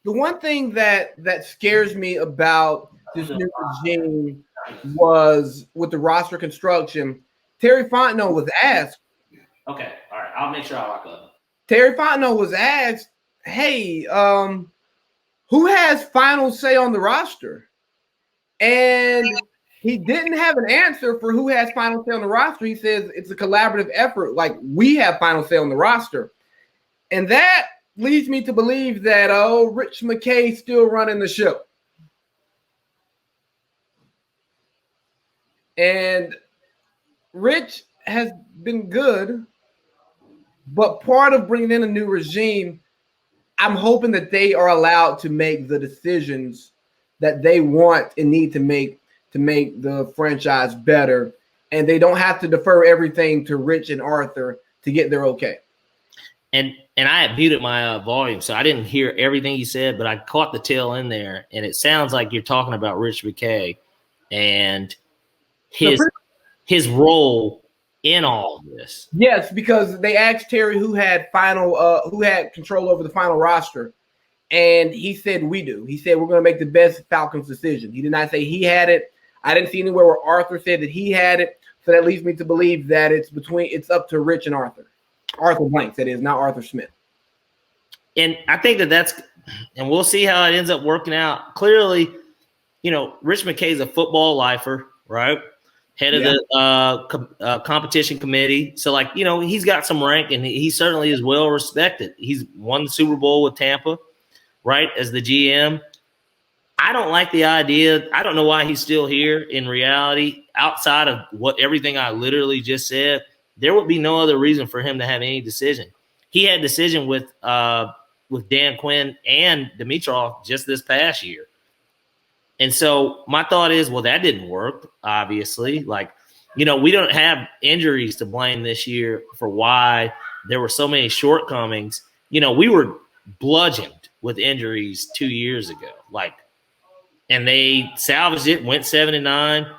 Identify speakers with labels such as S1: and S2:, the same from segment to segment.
S1: the one thing that scares me about this new regime was with the roster construction. Terry Fontenot was asked.
S2: Okay, all right. I'll make sure I lock up.
S1: Terry Fontenot was asked, "Hey, who has final say on the roster?" And he didn't have an answer for who has final say on the roster. He says it's a collaborative effort. Like, we have final say on the roster. And that leads me to believe that, Rich McKay still running the show. And Rich has been good, but part of bringing in a new regime, I'm hoping that they are allowed to make the decisions that they want and need to make the franchise better, and they don't have to defer everything to Rich and Arthur to get their okay.
S3: And I had muted my volume, so I didn't hear everything you said, but I caught the tail end there, and it sounds like you're talking about Rich McKay and his role in all of this.
S1: Yes, because they asked Terry who had control over the final roster, and he said we do. He said we're going to make the best Falcons decision. He did not say he had it. I didn't see anywhere where Arthur said that he had it, so that leads me to believe that it's up to Rich and Arthur. Arthur Blanks, that is, not Arthur Smith.
S3: And I think and we'll see how it ends up working out. Clearly, Rich McKay is a football lifer, right? Head of the competition committee. So, he's got some rank, and he certainly is well respected. He's won the Super Bowl with Tampa, right, as the GM. I don't like the idea. I don't know why he's still here. In reality, outside of everything I literally just said, there would be no other reason for him to have any decision. He had decision with Dan Quinn and Dimitroff just this past year. And so my thought is, well, that didn't work, obviously. We don't have injuries to blame this year for why there were so many shortcomings. We were bludgeoned with injuries 2 years ago. And they salvaged it, went 7-9,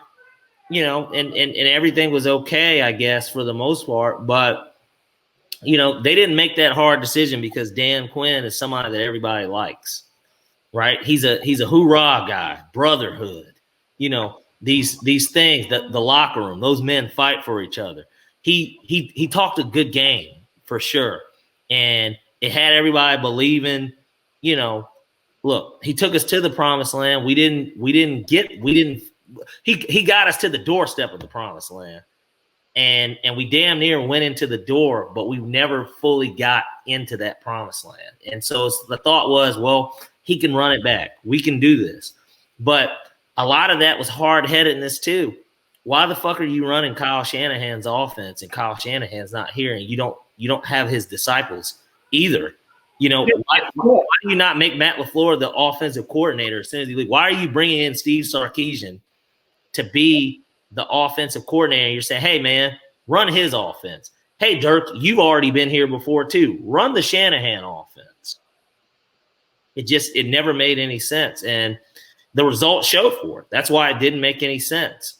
S3: and everything was okay, I guess, for the most part. But, they didn't make that hard decision because Dan Quinn is somebody that everybody likes. Right, he's a hoorah guy, brotherhood. These things, the locker room, those men fight for each other. He talked a good game for sure, and it had everybody believing. Look, he took us to the promised land. He got us to the doorstep of the promised land, and we damn near went into the door, but we never fully got into that promised land. And so the thought was, well, he can run it back. We can do this. But a lot of that was hard-headedness too. Why the fuck are you running Kyle Shanahan's offense and Kyle Shanahan's not here and you don't have his disciples either? Why do you not make Matt LaFleur the offensive coordinator as soon as he leaves? Why are you bringing in Steve Sarkisian to be the offensive coordinator? You're saying, hey, man, run his offense. Hey, Dirk, you've already been here before too. Run the Shanahan offense. It never made any sense. And the results show for it. That's why it didn't make any sense.